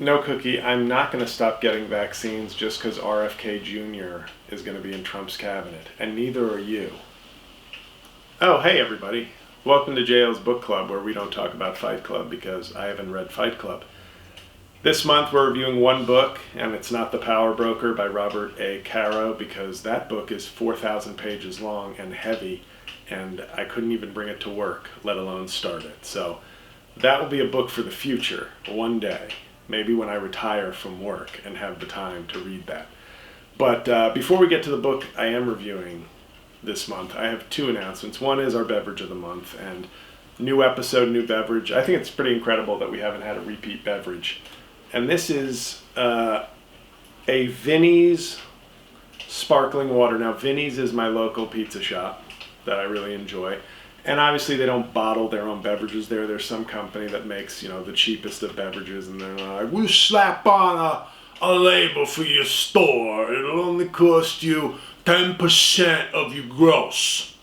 No, Cookie, I'm not going to stop getting vaccines just because RFK Jr. is going to be in Trump's cabinet, and neither are you. Oh, hey everybody. Welcome to J-L's Book Club, where we don't talk about Fight Club because I haven't read Fight Club. This month we're reviewing one book, and it's not The Power Broker by Robert A. Caro, because that book is 4,000 pages long and heavy, and I couldn't even bring it to work, let alone start it. So that will be a book for the future, one day. Maybe when I retire from work and have the time to read that. But before we get to the book I am reviewing this month, I have two announcements. One is our beverage of the month, and new episode, new beverage. I think it's pretty incredible that we haven't had a repeat beverage. And this is a Vinnie's sparkling water. Now, Vinnie's is my local pizza shop that I really enjoy. And obviously they don't bottle their own beverages there. There's some company that makes, the cheapest of beverages, and they're like, we'll slap on a label for your store. It'll only cost you 10% of your gross.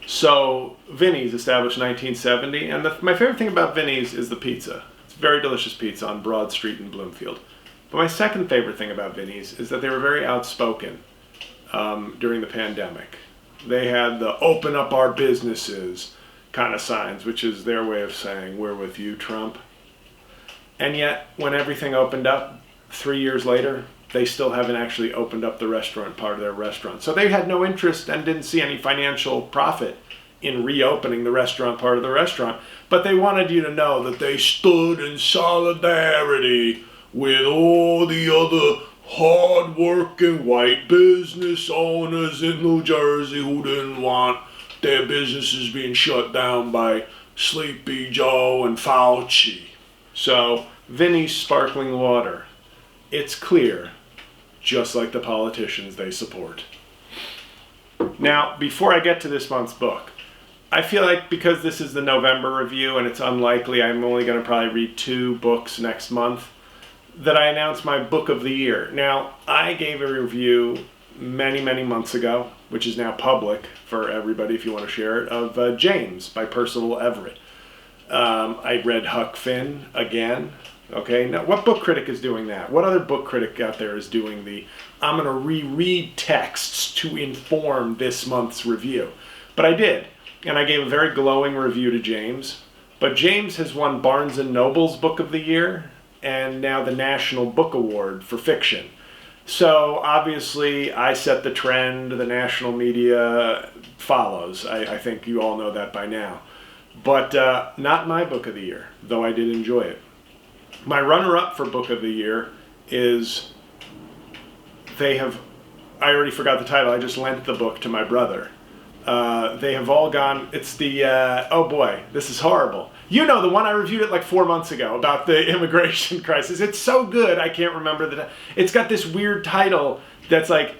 So Vinnie's, established 1970, and my favorite thing about Vinnie's is the pizza. It's very delicious pizza on Broad Street in Bloomfield. But my second favorite thing about Vinnie's is that they were very outspoken during the pandemic. They had the open up our businesses kind of signs, which is their way of saying, we're with you, Trump. And yet, when everything opened up 3 years later, they still haven't actually opened up the restaurant part of their restaurant. So they had no interest and didn't see any financial profit in reopening the restaurant part of the restaurant. But they wanted you to know that they stood in solidarity with all the other hard-working white business owners in New Jersey who didn't want their businesses being shut down by Sleepy Joe and Fauci. So, Vinnie's sparkling water. It's clear, just like the politicians they support. Now, before I get to this month's book, I feel like because this is the November review and it's unlikely I'm only going to probably read 2 books next month, that I announced my book of the year. Now, I gave a review many, many months ago, which is now public for everybody if you want to share it, of James by Percival Everett. I read Huck Finn again. Okay, now what book critic is doing that? What other book critic out there is doing the, I'm going to reread texts to inform this month's review? But I did, and I gave a very glowing review to James. But James has won Barnes & Noble's Book of the Year, and now the National Book Award for fiction. So obviously I set the trend, the national media follows. I think you all know that by now. But not my book of the year, though I did enjoy it. My runner-up for book of the year is, I already forgot the title, I just lent the book to my brother. They have all gone, it's the, oh boy, this is horrible. You know, the one I reviewed it like 4 months ago about the immigration crisis. It's so good, I can't remember the. It's got this weird title that's like,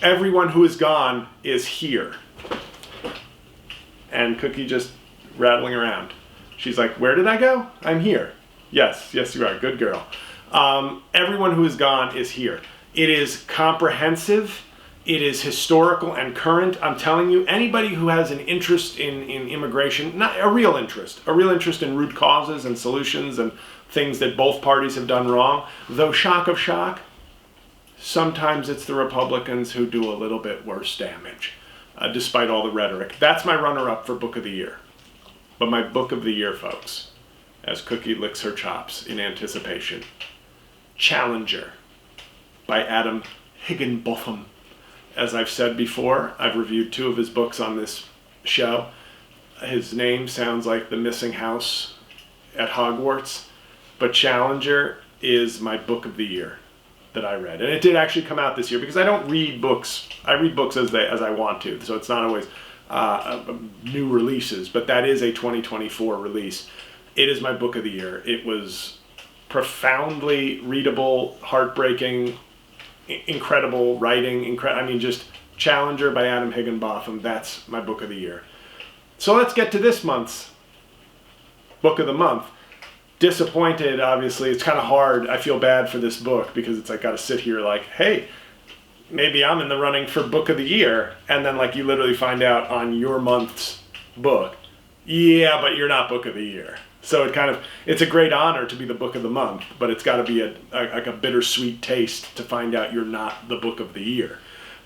Everyone Who Is Gone Is Here. And Cookie just rattling around. She's like, where did I go? I'm here. Yes, you are, good girl. Everyone Who Is Gone Is Here. It is comprehensive. It is historical and current. I'm telling you, anybody who has an interest in immigration, not a real interest in root causes and solutions and things that both parties have done wrong, though shock of shock, sometimes it's the Republicans who do a little bit worse damage, despite all the rhetoric. That's my runner-up for Book of the Year. But my Book of the Year, folks, as Cookie licks her chops in anticipation, Challenger by Adam Higginbotham. As I've said before, I've reviewed 2 of his books on this show. His name sounds like the missing house at Hogwarts, but Challenger is my book of the year that I read. And it did actually come out this year because I don't read books. I read books as I want to, so it's not always new releases, but that is a 2024 release. It is my book of the year. It was profoundly readable, heartbreaking, incredible writing, just Challenger by Adam Higginbotham. That's my book of the year. So let's get to this month's book of the month. Disappointed, obviously. It's kind of hard. I feel bad for this book because it's like got to sit here like, hey, maybe I'm in the running for book of the year, and then like you literally find out on your month's book, yeah, but you're not book of the year. So it's a great honor to be the book of the month, but it's got to be like a bittersweet taste to find out you're not the book of the year.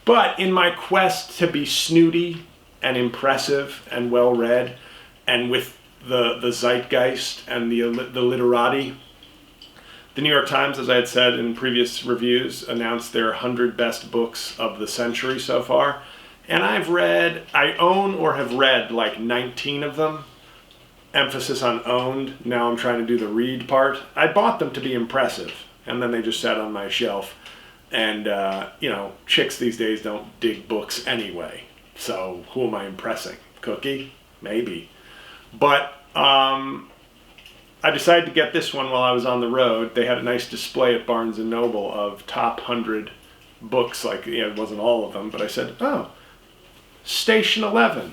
But in my quest to be snooty and impressive and well-read, and with the zeitgeist and the literati, the New York Times, as I had said in previous reviews, announced their 100 best books of the century so far. And I own or have read like 19 of them. Emphasis on owned. Now I'm trying to do the read part. I bought them to be impressive, and then they just sat on my shelf. And, chicks these days don't dig books anyway. So who am I impressing? Cookie? Maybe. But I decided to get this one while I was on the road. They had a nice display at Barnes & Noble of top 100 books. It wasn't all of them, but I said, oh, Station 11.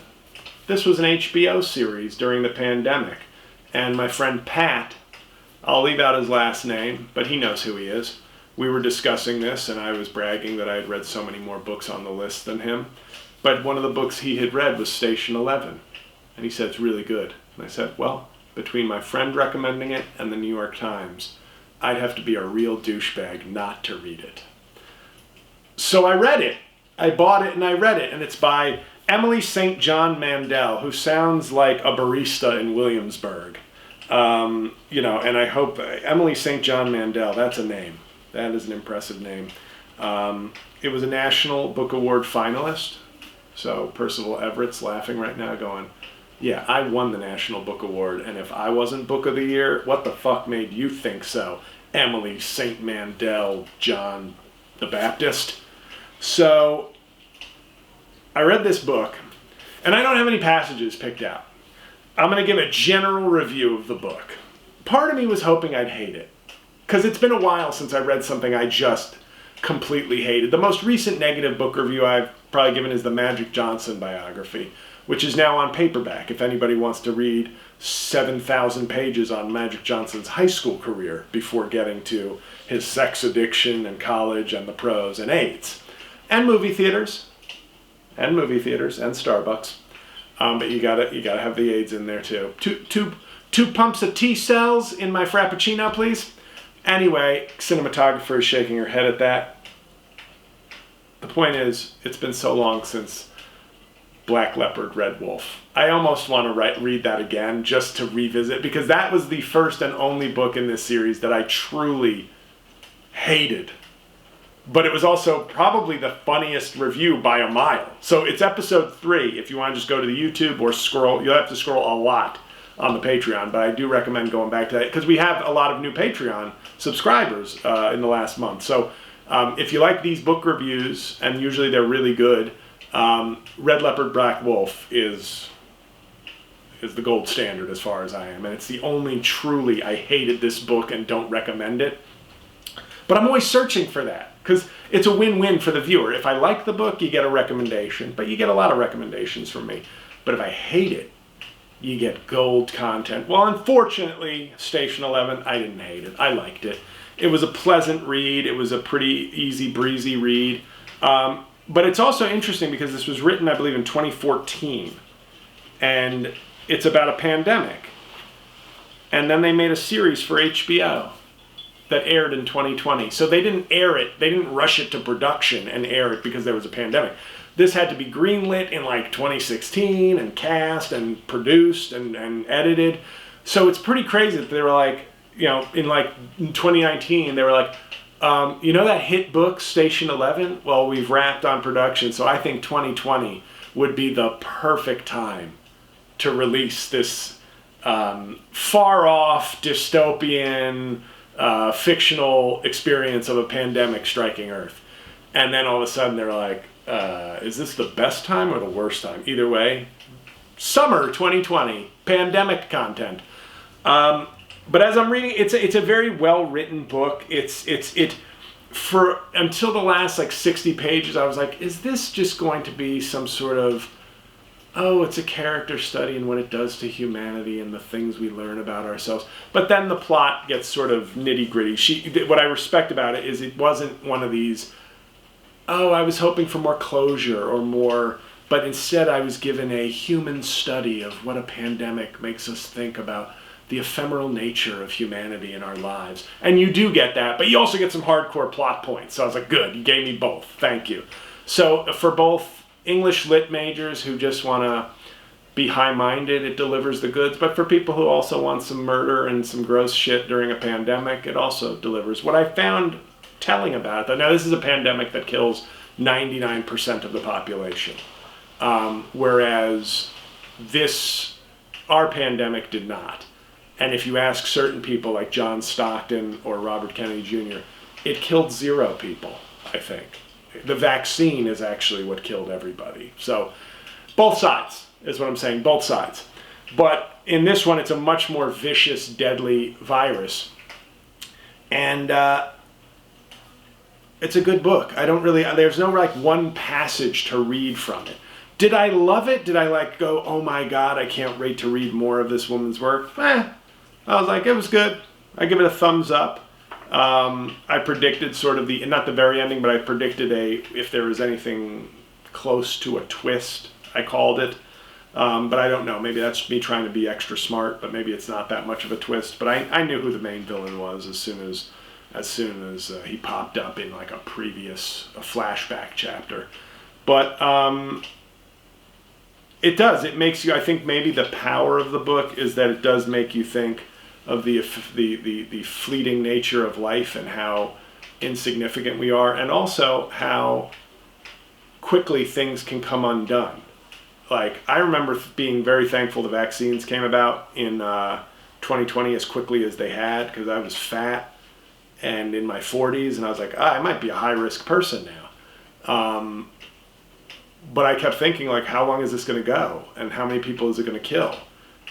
This was an HBO series during the pandemic. And my friend Pat, I'll leave out his last name, but he knows who he is. We were discussing this, and I was bragging that I had read so many more books on the list than him. But one of the books he had read was Station 11. And he said, it's really good. And I said, well, between my friend recommending it and the New York Times, I'd have to be a real douchebag not to read it. So I read it. I bought it and I read it. And it's by Emily St. John Mandel, who sounds like a barista in Williamsburg. And I hope Emily St. John Mandel, that's a name. That is an impressive name. It was a National Book Award finalist. So Percival Everett's laughing right now going, yeah, I won the National Book Award, and if I wasn't Book of the Year, what the fuck made you think so? Emily St. Mandel, John the Baptist. So I read this book, and I don't have any passages picked out. I'm going to give a general review of the book. Part of me was hoping I'd hate it, because it's been a while since I read something I just completely hated. The most recent negative book review I've probably given is the Magic Johnson biography, which is now on paperback if anybody wants to read 7,000 pages on Magic Johnson's high school career before getting to his sex addiction and college and the pros and AIDS. And movie theaters. And Starbucks. But you gotta have the AIDS in there too. Two pumps of T-cells in my Frappuccino, please. Anyway, cinematographer is shaking her head at that. The point is, it's been so long since Black Leopard, Red Wolf. I almost want to read that again just to revisit, because that was the first and only book in this series that I truly hated. But it was also probably the funniest review by a mile. So it's episode 3. If you want to just go to the YouTube or scroll, you'll have to scroll a lot on the Patreon, but I do recommend going back to that because we have a lot of new Patreon subscribers in the last month. So if you like these book reviews, and usually they're really good, Red Leopard, Black Wolf is the gold standard as far as I am. And it's the only truly I hated this book and don't recommend it. But I'm always searching for that because it's a win-win for the viewer. If I like the book, you get a recommendation, but you get a lot of recommendations from me. But if I hate it, you get gold content. Well, unfortunately, Station 11, I didn't hate it. I liked it. It was a pleasant read. It was a pretty easy breezy read. But it's also interesting because this was written, I believe, in 2014. And it's about a pandemic. And then they made a series for HBO that aired in 2020. So they didn't air it. They didn't rush it to production and air it because there was a pandemic. This had to be greenlit in like 2016 and cast and produced and edited. So it's pretty crazy that they were like, in 2019, they were like, that hit book, Station 11? Well, we've wrapped on production, so I think 2020 would be the perfect time to release this far-off, dystopian, fictional experience of a pandemic striking Earth. And then all of a sudden they're like, is this the best time or the worst time? Either way, summer 2020, pandemic content. But as I'm reading, it's a very well-written book. For until the last 60 pages, I was like, is this just going to be some sort of, it's a character study in what it does to humanity and the things we learn about ourselves. But then the plot gets sort of nitty-gritty. What I respect about it is it wasn't one of these, I was hoping for more closure or more, but instead I was given a human study of what a pandemic makes us think about the ephemeral nature of humanity in our lives. And you do get that, but you also get some hardcore plot points. So I was like, good, you gave me both. Thank you. So for both English lit majors who just want to be high-minded, it delivers the goods. But for people who also want some murder and some gross shit during a pandemic, it also delivers. What I found telling about it, though, now this is a pandemic that kills 99% of the population, whereas our pandemic did not. And if you ask certain people like John Stockton or Robert Kennedy Jr., it killed 0 people, I think. The vaccine is actually what killed everybody. So both sides is what I'm saying, both sides. But in this one, it's a much more vicious, deadly virus. And it's a good book. There's no like one passage to read from it. Did I love it? Did I like go, oh my God, I can't wait to read more of this woman's work? I was like, it was good. I give it a thumbs up. I predicted sort of not the very ending, but I predicted if there was anything close to a twist, I called it. But I don't know. Maybe that's me trying to be extra smart, but maybe it's not that much of a twist. But I knew who the main villain was as soon as he popped up in like a flashback chapter. But it does. It makes you, I think maybe the power of the book is that it does make you think of the fleeting nature of life and how insignificant we are, and also how quickly things can come undone. Like, I remember being very thankful the vaccines came about in 2020 as quickly as they had, because I was fat and in my 40s, and I was like, I might be a high-risk person now. But I kept thinking, like, how long is this going to go? And how many people is it going to kill?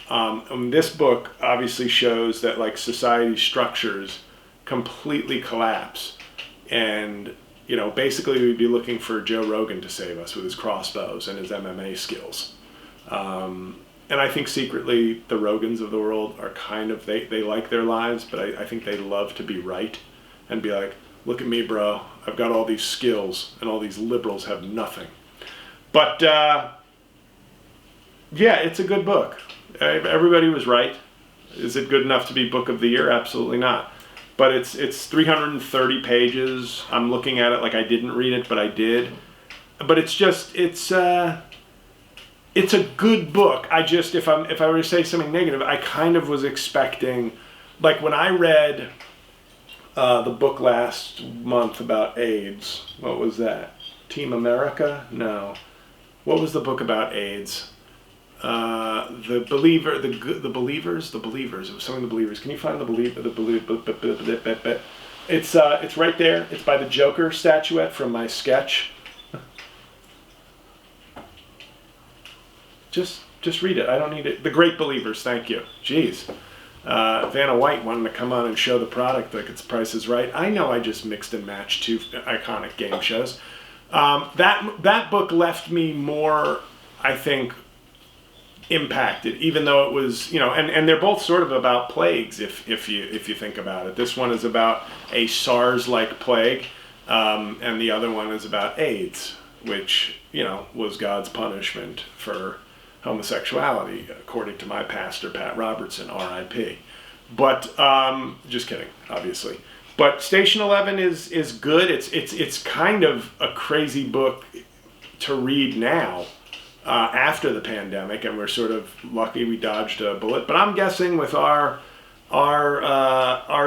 And this book obviously shows that, like, society structures completely collapse. And, you know, basically we'd be looking for Joe Rogan to save us with his crossbows and his MMA skills. And I think secretly the Rogans of the world are kind of, they like their lives, but I think they love to be right and be like, look at me, bro. I've got all these skills and all these liberals have nothing. But, yeah, it's a good book. Everybody was right. Is it good enough to be book of the year? Absolutely not. But it's 330 pages. I'm looking at it like I didn't read it, but I did. But it's a good book. If I were to say something negative, I kind of was expecting, like when I read the book last month about AIDS. What was that? Team America? No. What was the book about AIDS? The Believers. It was something The Believers. Can you find The Believer? It's right there. It's by the Joker statuette from my sketch. Just read it. I don't need it. The Great Believers. Thank you. Jeez. Vanna White wanted to come on and show the product like its Price is Right. I know I just mixed and matched 2 iconic game shows. That book left me more, I think, impacted, even though it was, you know, and they're both sort of about plagues if you think about it. This one is about a SARS-like plague, and the other one is about AIDS, which, you know, was God's punishment for homosexuality, according to my pastor, Pat Robertson, R.I.P. But just kidding, obviously. But Station 11 is good. It's kind of a crazy book to read now after the pandemic, and we're sort of lucky we dodged a bullet. But I'm guessing with our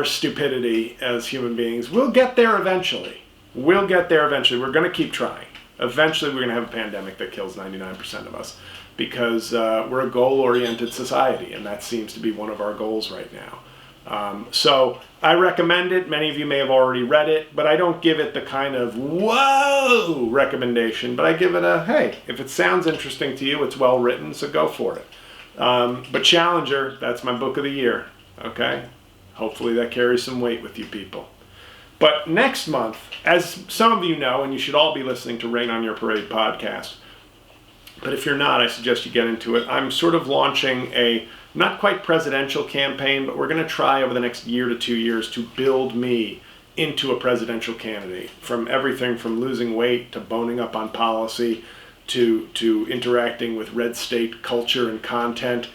stupidity as human beings, we'll get there eventually. We're going to keep trying. Eventually, we're going to have a pandemic that kills 99% of us, because we're a goal-oriented society, and that seems to be one of our goals right now. So I recommend it. Many of you may have already read it, but I don't give it the kind of whoa recommendation, but I give it a, hey, if it sounds interesting to you, it's well written, so go for it. But Challenger, that's my book of the year, okay? Hopefully that carries some weight with you people. But next month, as some of you know, and you should all be listening to Rain on Your Parade podcast, but if you're not, I suggest you get into it. I'm sort of launching a not quite presidential campaign, but we're going to try over the next year to 2 years to build me into a presidential candidate. From everything from losing weight to boning up on policy to interacting with red state culture and content,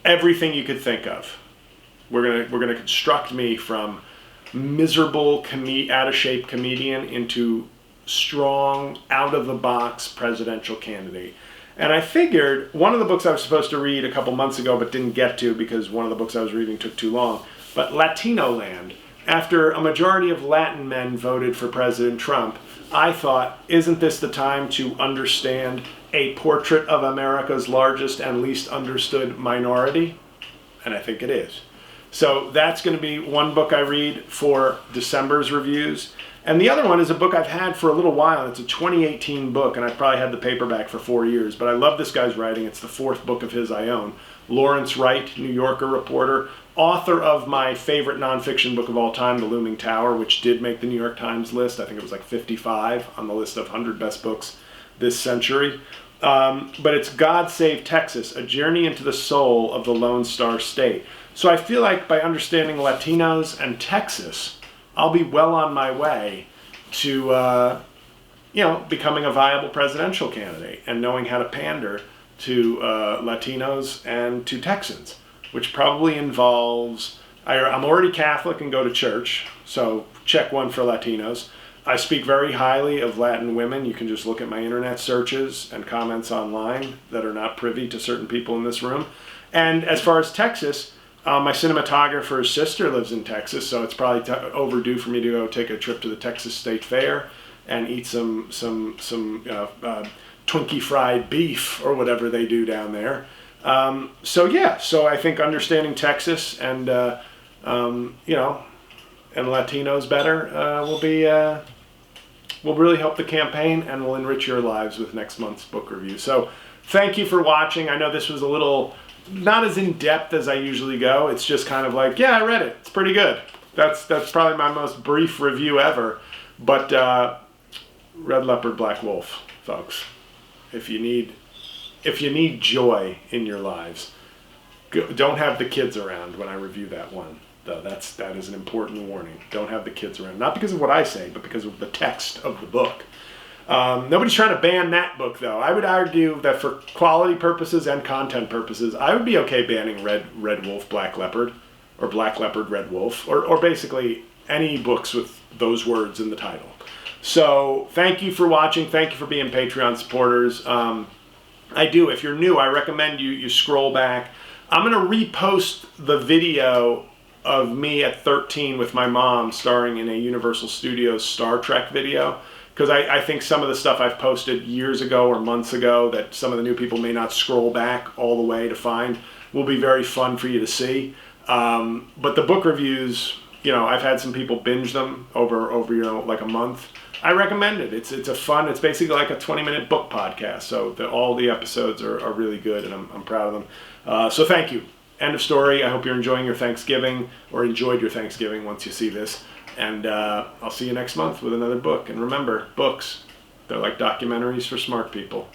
everything you could think of. We're gonna construct me from miserable, out of shape comedian into strong, out of the box presidential candidate. And I figured one of the books I was supposed to read a couple months ago but didn't get to because one of the books I was reading took too long, but Latino Land. After a majority of Latin men voted for President Trump, I thought, isn't this the time to understand a portrait of America's largest and least understood minority? And I think it is. So that's going to be one book I read for December's reviews. And the other one is a book I've had for a little while. It's a 2018 book, and I've probably had the paperback for 4 years. But I love this guy's writing. It's the fourth book of his I own. Lawrence Wright, New Yorker reporter, author of my favorite nonfiction book of all time, The Looming Tower, which did make the New York Times list. I think it was like 55 on the list of 100 best books this century. But it's God Save Texas, a journey into the soul of the Lone Star State. So I feel like by understanding Latinos and Texas, I'll be well on my way to, becoming a viable presidential candidate and knowing how to pander to Latinos and to Texans, which probably involves, I'm already Catholic and go to church, so check one for Latinos. I speak very highly of Latin women. You can just look at my internet searches and comments online that are not privy to certain people in this room. And as far as Texas, my cinematographer's sister lives in Texas, so it's probably overdue for me to go take a trip to the Texas State Fair and eat some Twinkie fried beef or whatever they do down there. So I think understanding Texas and and Latinos better will really help the campaign and will enrich your lives with next month's book review. So thank you for watching. I know this was a little not as in-depth as I usually go. It's just kind of like, yeah, I read it. It's pretty good. That's probably my most brief review ever. But Red Leopard, Black Wolf, folks. If you need joy in your lives, don't have the kids around when I review that one. Though that is an important warning. Don't have the kids around. Not because of what I say, but because of the text of the book. Nobody's trying to ban that book, though. I would argue that for quality purposes and content purposes, I would be okay banning Red Wolf, Black Leopard, or Black Leopard, Red Wolf, or basically any books with those words in the title. So thank you for watching. Thank you for being Patreon supporters. If you're new, I recommend you scroll back. I'm going to repost the video of me at 13 with my mom starring in a Universal Studios Star Trek video. Because I think some of the stuff I've posted years ago or months ago that some of the new people may not scroll back all the way to find will be very fun for you to see. But the book reviews, I've had some people binge them over like a month. I recommend it. It's it's basically like a 20-minute book podcast. So all the episodes are really good, and I'm proud of them. So thank you. End of story. I hope you're enjoying your Thanksgiving or enjoyed your Thanksgiving once you see this. And I'll see you next month with another book. And remember, books, they're like documentaries for smart people.